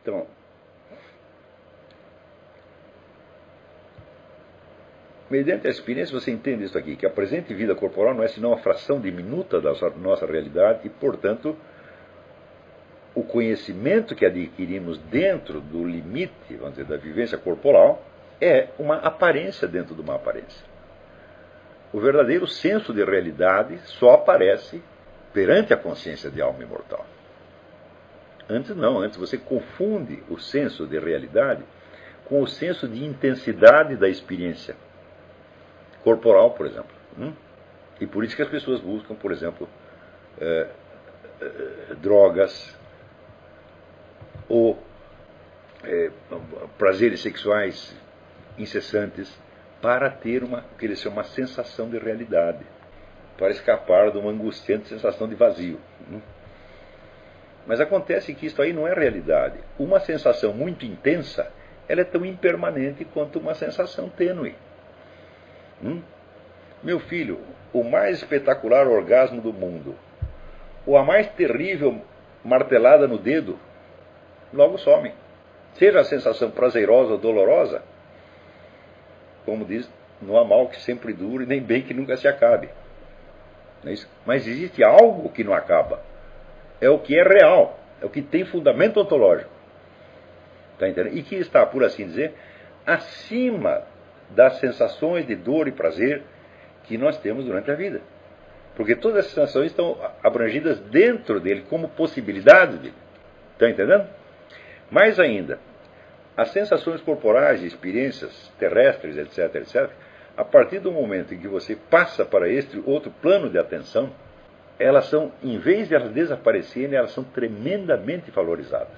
Então, mediante a experiência você entende isso aqui, que a presente vida corporal não é senão uma fração diminuta da nossa realidade e, portanto, o conhecimento que adquirimos dentro do limite, vamos dizer, da vivência corporal é uma aparência dentro de uma aparência. O verdadeiro senso de realidade só aparece perante a consciência de alma imortal. Antes não, antes você confunde o senso de realidade com o senso de intensidade da experiência corporal, por exemplo. E por isso que as pessoas buscam, por exemplo, drogas ou prazeres sexuais incessantes para ter o que eles chamam uma sensação de realidade, para escapar de uma angustiante sensação de vazio. Mas acontece que isso aí não é realidade. Uma sensação muito intensa, ela é tão impermanente quanto uma sensação tênue. Meu filho, o mais espetacular orgasmo do mundo, ou a mais terrível martelada no dedo, logo some. Seja a sensação prazerosa ou dolorosa, como diz, não há mal que sempre dure, nem bem que nunca se acabe. Não é isso? Mas existe algo que não acaba. É o que é real, é o que tem fundamento ontológico. Está entendendo? E que está, por assim dizer, acima das sensações de dor e prazer que nós temos durante a vida. Porque todas essas sensações estão abrangidas dentro dele, como possibilidade dele. Está entendendo? Mais ainda, as sensações corporais, experiências terrestres, etc., etc., a partir do momento em que você passa para este outro plano de atenção, elas são, em vez de elas desaparecerem, elas são tremendamente valorizadas.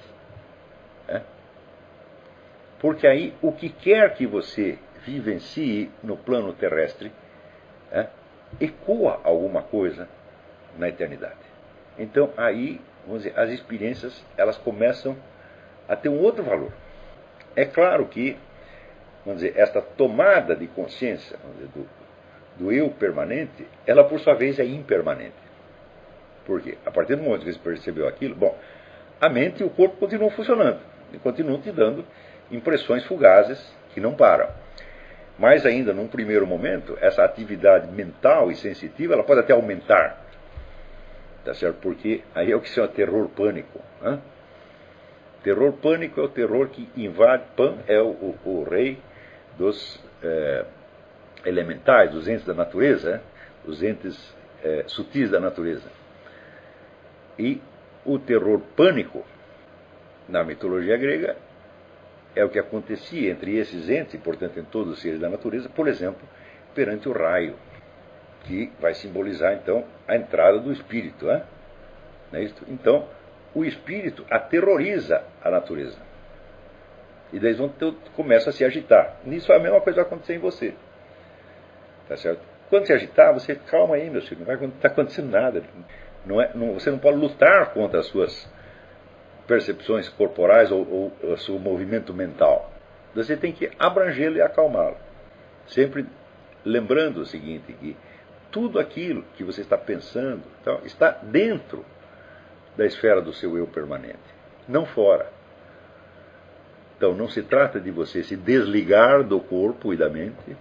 Porque aí, o que quer que você vivencie no plano terrestre, ecoa alguma coisa na eternidade. Então, aí, vamos dizer, as experiências, elas começam a ter um outro valor. É claro que, vamos dizer, esta tomada de consciência, vamos dizer, do eu permanente, ela por sua vez é impermanente. Por quê? A partir do momento que você percebeu aquilo, bom, a mente e o corpo continuam funcionando, e continuam te dando impressões fugazes que não param. Mas ainda, num primeiro momento, essa atividade mental e sensitiva, ela pode até aumentar. Tá certo? Porque aí é o que se chama terror-pânico. Terror-pânico é o terror que invade. Pan é o rei dos elementais, dos entes da natureza, os entes sutis da natureza. E o terror-pânico, na mitologia grega, é o que acontecia entre esses entes, e portanto em todos os seres da natureza, por exemplo, perante o raio, que vai simbolizar então a entrada do espírito. Não é isso? Então, o espírito aterroriza a natureza. E daí começa a se agitar. Nisso a mesma coisa vai acontecer em você. Tá certo? Quando se agitar, você calma aí, meu filho, não vai estar acontecendo nada. Você não pode lutar contra as suas percepções corporais ou o seu movimento mental. Você tem que abrangê-lo e acalmá-lo. Sempre lembrando o seguinte, que tudo aquilo que você está pensando então, está dentro da esfera do seu eu permanente, não fora. Então não se trata de você se desligar do corpo e da mente,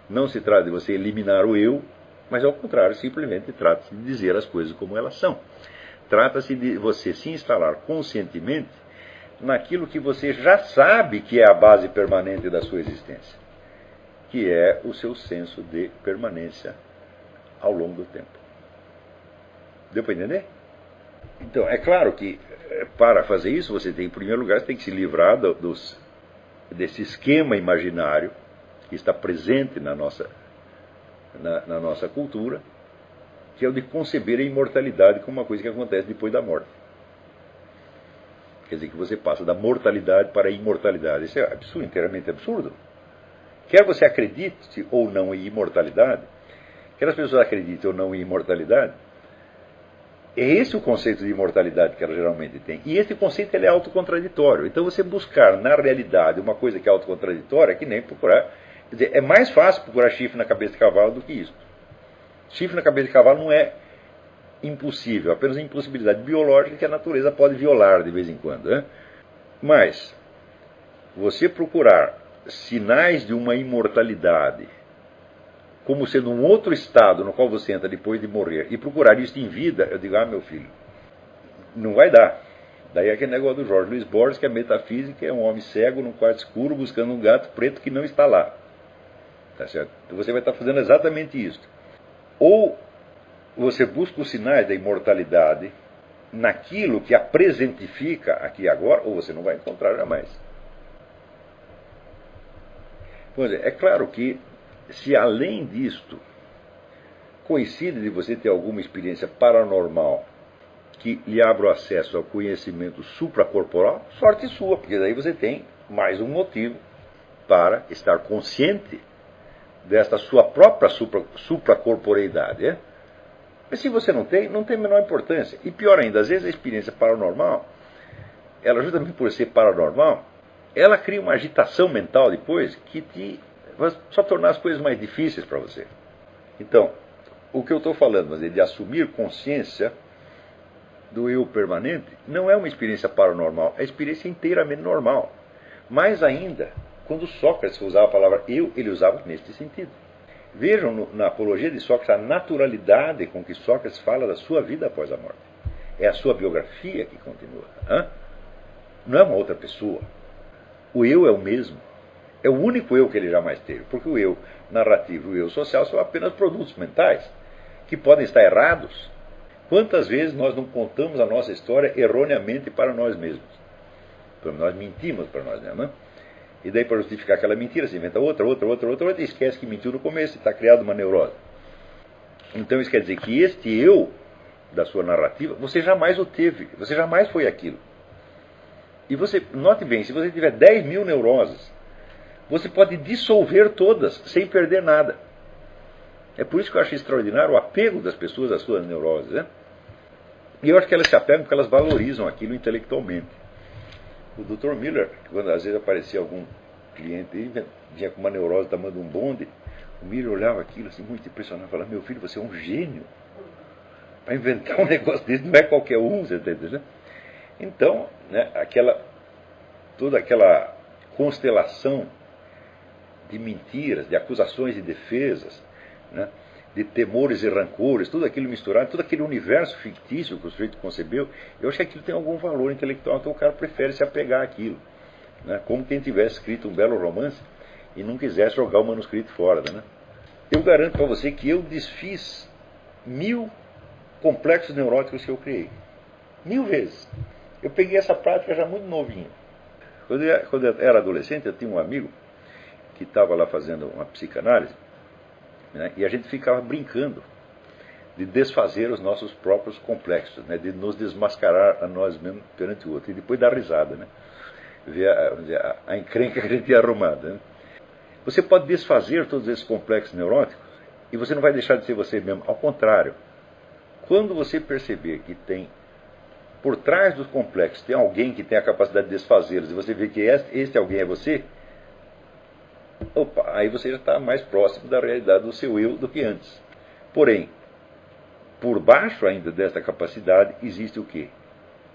não se trata de você eliminar o eu, mas ao contrário, simplesmente trata-se de dizer as coisas como elas são. Trata-se de você se instalar conscientemente naquilo que você já sabe que é a base permanente da sua existência, que é o seu senso de permanência ao longo do tempo. Deu para entender? Então, é claro que para fazer isso, você tem, em primeiro lugar, você tem que se livrar desse esquema imaginário que está presente na nossa cultura, que é o de conceber a imortalidade como uma coisa que acontece depois da morte. Quer dizer, que você passa da mortalidade para a imortalidade. Isso é absurdo, inteiramente absurdo. Quer você acredite ou não em imortalidade, quer as pessoas acreditem ou não em imortalidade, é esse o conceito de imortalidade que ela geralmente tem. E esse conceito ele é autocontraditório. Então você buscar na realidade uma coisa que é autocontraditória é que nem procurar. Quer dizer, é mais fácil procurar chifre na cabeça de cavalo do que isso. Chifre na cabeça de cavalo não é impossível, apenas uma impossibilidade biológica que a natureza pode violar de vez em quando. Mas, você procurar sinais de uma imortalidade como sendo um outro estado no qual você entra depois de morrer, e procurar isso em vida, eu digo, meu filho, não vai dar. Daí é aquele negócio do Jorge Luiz Borges, que a metafísica é um homem cego num quarto escuro buscando um gato preto que não está lá. Tá certo? Então você vai estar fazendo exatamente isso. Ou você busca os sinais da imortalidade naquilo que a presentifica aqui e agora, ou você não vai encontrar jamais. Pois é claro que, se além disto coincide de você ter alguma experiência paranormal que lhe abra o acesso ao conhecimento supracorporal, sorte sua, porque daí você tem mais um motivo para estar consciente desta sua própria supracorporeidade. É? Mas se você não tem a menor importância. E pior ainda, às vezes a experiência paranormal, ela justamente por ser paranormal, ela cria uma agitação mental depois que vai só tornar as coisas mais difíceis para você. Então, o que eu estou falando de assumir consciência do eu permanente não é uma experiência paranormal, é uma experiência inteiramente normal. Mais ainda, quando Sócrates usava a palavra eu, ele usava neste sentido. Vejam na apologia de Sócrates a naturalidade com que Sócrates fala da sua vida após a morte. É a sua biografia que continua. Não é uma outra pessoa. O eu é o mesmo. É o único eu que ele jamais teve. Porque o eu narrativo e o eu social são apenas produtos mentais que podem estar errados. Quantas vezes nós não contamos a nossa história erroneamente para nós mesmos? Nós mentimos para nós mesmos. E daí, para justificar aquela mentira, se inventa outra, e esquece que mentiu no começo e está criada uma neurose. Então isso quer dizer que este eu da sua narrativa, você jamais o teve. Você jamais foi aquilo. E você, note bem, se você tiver 10 mil neuroses, você pode dissolver todas sem perder nada. É por isso que eu acho extraordinário o apego das pessoas às suas neuroses. Né? E eu acho que elas se apegam porque elas valorizam aquilo intelectualmente. O Dr. Miller, quando às vezes aparecia algum cliente aí, vinha com uma neurose tamanho de um bonde, o Miller olhava aquilo assim, muito impressionado, falava, meu filho, você é um gênio. Para inventar um negócio desse não é qualquer um, você está entendendo? Então, né, toda aquela constelação de mentiras, de acusações e defesas, né, de temores e rancores, tudo aquilo misturado, todo aquele universo fictício que o sujeito concebeu, eu acho que aquilo tem algum valor intelectual, então o cara prefere se apegar àquilo. Né, como quem tivesse escrito um belo romance e não quisesse jogar o manuscrito fora. Né? Eu garanto para você que eu desfiz 1000 complexos neuróticos que eu criei. 1000 vezes. Eu peguei essa prática já muito novinho. Quando eu era adolescente, eu tinha um amigo que estava lá fazendo uma psicanálise, né, e a gente ficava brincando de desfazer os nossos próprios complexos, né, de nos desmascarar a nós mesmos perante o outro, e depois dar risada, né, ver a encrenca que a gente tinha arrumado. Né. Você pode desfazer todos esses complexos neuróticos e você não vai deixar de ser você mesmo. Ao contrário, quando você perceber que tem por trás dos complexos tem alguém que tem a capacidade de desfazê-los, e você vê que este alguém é você, aí você já está mais próximo da realidade do seu eu do que antes. Porém, por baixo ainda desta capacidade, existe o quê?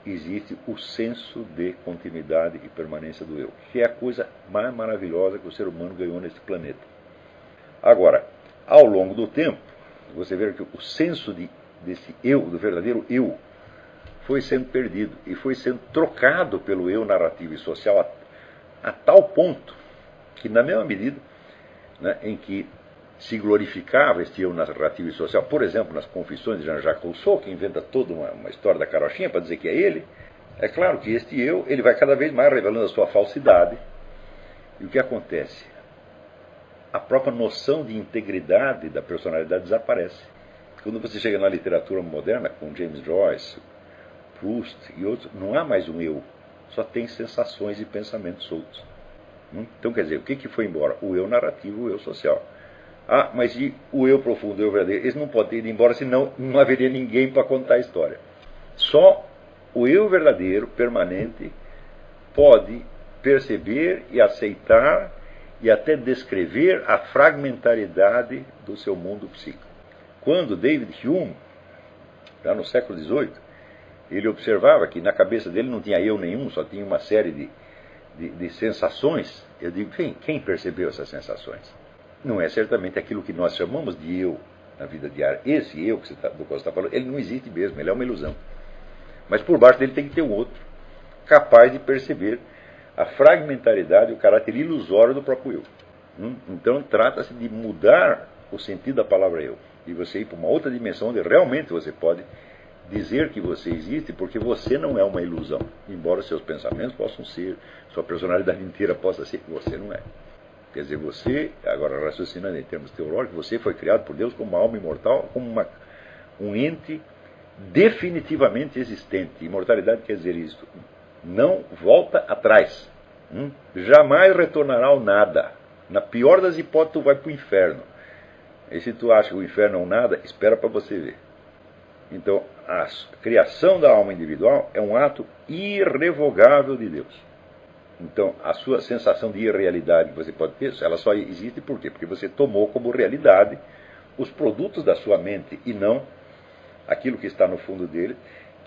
Existe o senso de continuidade e permanência do eu, que é a coisa mais maravilhosa que o ser humano ganhou nesse planeta. Agora, ao longo do tempo, você vê que o senso desse eu, do verdadeiro eu, foi sendo perdido e foi sendo trocado pelo eu narrativo e social a tal ponto que, na mesma medida, né, em que se glorificava este eu narrativo e social, por exemplo, nas Confissões de Jean-Jacques Rousseau, que inventa toda uma história da carochinha para dizer que é ele, é claro que este eu ele vai cada vez mais revelando a sua falsidade. E o que acontece? A própria noção de integridade da personalidade desaparece. Quando você chega na literatura moderna, com James Joyce, Proust e outros, não há mais um eu, só tem sensações e pensamentos soltos. Então, quer dizer, o que foi embora? O eu narrativo, o eu social. Mas e o eu profundo, o eu verdadeiro? Esse não pode ter ido embora, senão não haveria ninguém para contar a história. Só o eu verdadeiro, permanente, pode perceber e aceitar e até descrever a fragmentariedade do seu mundo psíquico. Quando David Hume, já no século XVIII, ele observava que na cabeça dele não tinha eu nenhum, só tinha uma série de de sensações, eu digo, quem percebeu essas sensações? Não é certamente aquilo que nós chamamos de eu na vida diária. Esse eu do qual você está falando, ele não existe mesmo, ele é uma ilusão. Mas por baixo dele tem que ter um outro, capaz de perceber a fragmentaridade, o caráter ilusório do próprio eu. Então trata-se de mudar o sentido da palavra eu, e você ir para uma outra dimensão onde realmente você pode dizer que você existe, porque você não é uma ilusão, embora seus pensamentos possam ser, sua personalidade inteira possa ser, você não é. Quer dizer, você, agora raciocinando em termos teológicos, você foi criado por Deus como uma alma imortal, como um ente definitivamente existente. Imortalidade quer dizer isto, não volta atrás, jamais retornará ao nada. Na pior das hipóteses, tu vai para o inferno. E se tu acha que o inferno é um nada, espera para você ver. Então, a criação da alma individual é um ato irrevogável de Deus. Então, a sua sensação de irrealidade que você pode ter, ela só existe por quê? Porque você tomou como realidade os produtos da sua mente e não aquilo que está no fundo dele,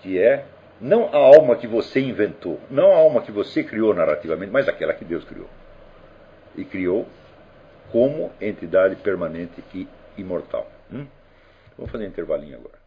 que é não a alma que você inventou, não a alma que você criou narrativamente, mas aquela que Deus criou. E criou como entidade permanente e imortal. Vamos fazer um intervalinho agora.